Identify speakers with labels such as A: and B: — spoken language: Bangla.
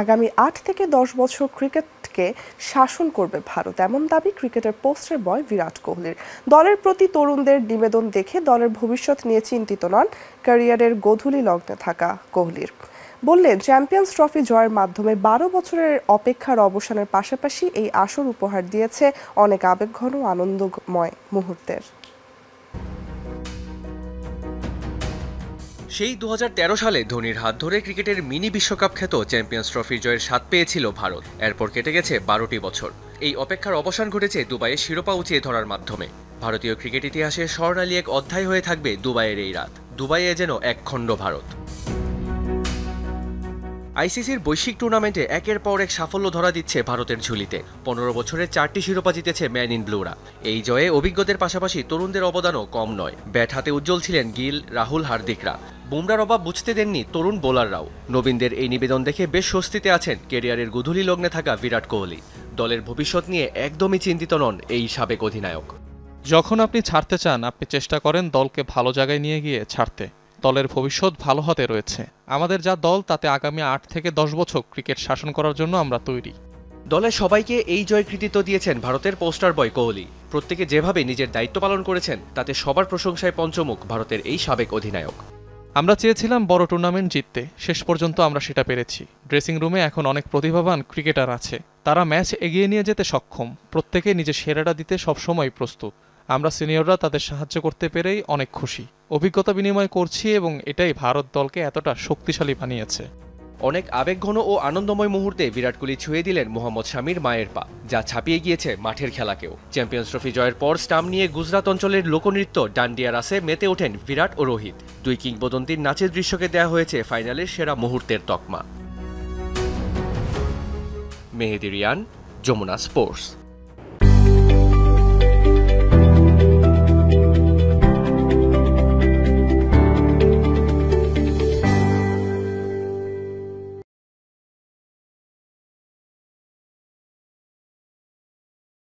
A: আগামী ৮ থেকে ১০ বছর ক্রিকেটকে শাসন করবে ভারত, এমন দাবি ক্রিকেটের পোস্টার বয় বিরাট কোহলির। দলের প্রতি তরুণদের নিবেদন দেখে দলের ভবিষ্যৎ নিয়ে চিন্তিত নন ক্যারিয়ারের গোধূলি লগ্নে থাকা কোহলির। বললেন, চ্যাম্পিয়ন্স ট্রফি জয়ের মাধ্যমে ১২ বছরের অপেক্ষার অবসানের পাশাপাশি এই আসর উপহার দিয়েছে অনেক আবেগঘন ও আনন্দময় মুহূর্তের।
B: সেই ২০১৩ সালে ধোনির হাত ধরে ক্রিকেটের মিনি বিশ্বকাপ খ্যাত চ্যাম্পিয়ন্স ট্রফির জয়ের স্বাদ পেয়েছিল ভারত। এরপর কেটে গেছে ১২টি বছর। এই অপেক্ষার অবসান ঘটেছে দুবাইয়ে শিরোপা উঁচিয়ে ধরার মাধ্যমে। ভারতীয় ক্রিকেট ইতিহাসে স্বর্ণালী এক অধ্যায় হয়ে থাকবে দুবাইয়ের এই রাত। দুবাইয়ে যেন একখণ্ড ভারত। আইসিসির বৈশ্বিক টুর্নামেন্টে একের পর এক সাফল্য ধরা দিচ্ছে ভারতের ঝুলিতে। ১৫ বছরে ৪টি শিরোপা জিতেছে ম্যান ইন ব্লুরা। এই জয়ে অভিজ্ঞদের পাশাপাশি তরুণদের অবদানও কম নয়। ব্যাট হাতে উজ্জ্বল ছিলেন গিল, রাহুল, হার্দিকরা। বুমরার অভাব বুঝতে দেননি তরুণ বোলাররাও। নবীনদের এই নিবেদন দেখে বেশ স্বস্তিতে আছেন ক্যারিয়ারের গোধূলি লগ্নে থাকা বিরাট কোহলি। দলের ভবিষ্যৎ নিয়ে একদমই চিন্তিত নন এই সাবেক অধিনায়ক।
C: যখন আপনি ছাড়তে চান, আপনি চেষ্টা করেন দলকে ভালো জায়গায় নিয়ে গিয়ে ছাড়তে। দলের ভবিষ্যৎ ভালো হাতে রয়েছে। আমাদের যা দল, তাতে আগামী ৮ থেকে ১০ বছর ক্রিকেট শাসন করার জন্য আমরা তৈরি।
B: দলের সবাইকে এই জয় কৃতিত্ব দিয়েছেন ভারতের পোস্টার বয় কোহলি। প্রত্যেকে যেভাবে নিজের দায়িত্ব পালন করেছেন, তাতে সবার প্রশংসায় পঞ্চমুখ ভারতের এই সাবেক অধিনায়ক।
C: আমরা চেয়েছিলাম বড় টুর্নামেন্ট জিততে, শেষ পর্যন্ত আমরা সেটা পেরেছি। ড্রেসিং রুমে এখন অনেক প্রতিভাবান ক্রিকেটার আছে, তারা ম্যাচ এগিয়ে নিয়ে যেতে সক্ষম। প্রত্যেকে নিজের সেরাটা দিতে সবসময় প্রস্তুত। আমরা সিনিয়ররা তাদের সাহায্য করতে পেরেই অনেক খুশি। অভিজ্ঞতা বিনিময় করছি এবং এটাই ভারত দলকে এতটা শক্তিশালী বানিয়েছে।
B: অনেক আবেগঘন ও আনন্দময় মুহূর্তে বিরাট কোহলি ছুঁয়ে দিলেন মোহাম্মদ শামির মায়ের পা, যা ছাপিয়ে গিয়েছে মাঠের খেলাকেও। চ্যাম্পিয়ন্স ট্রফি জয়ের পর স্টাম্প নিয়ে গুজরাট অঞ্চলের লোকনৃত্য ডান্ডিয়া রাসে মেতে ওঠেন বিরাট ও রোহিত। দুই কিংবদন্তির নাচের দৃশ্যকে দেয়া হয়েছে ফাইনালের সেরা মুহূর্তের তকমা। মেহেদি রিয়ান, যমুনা স্পোর্টস।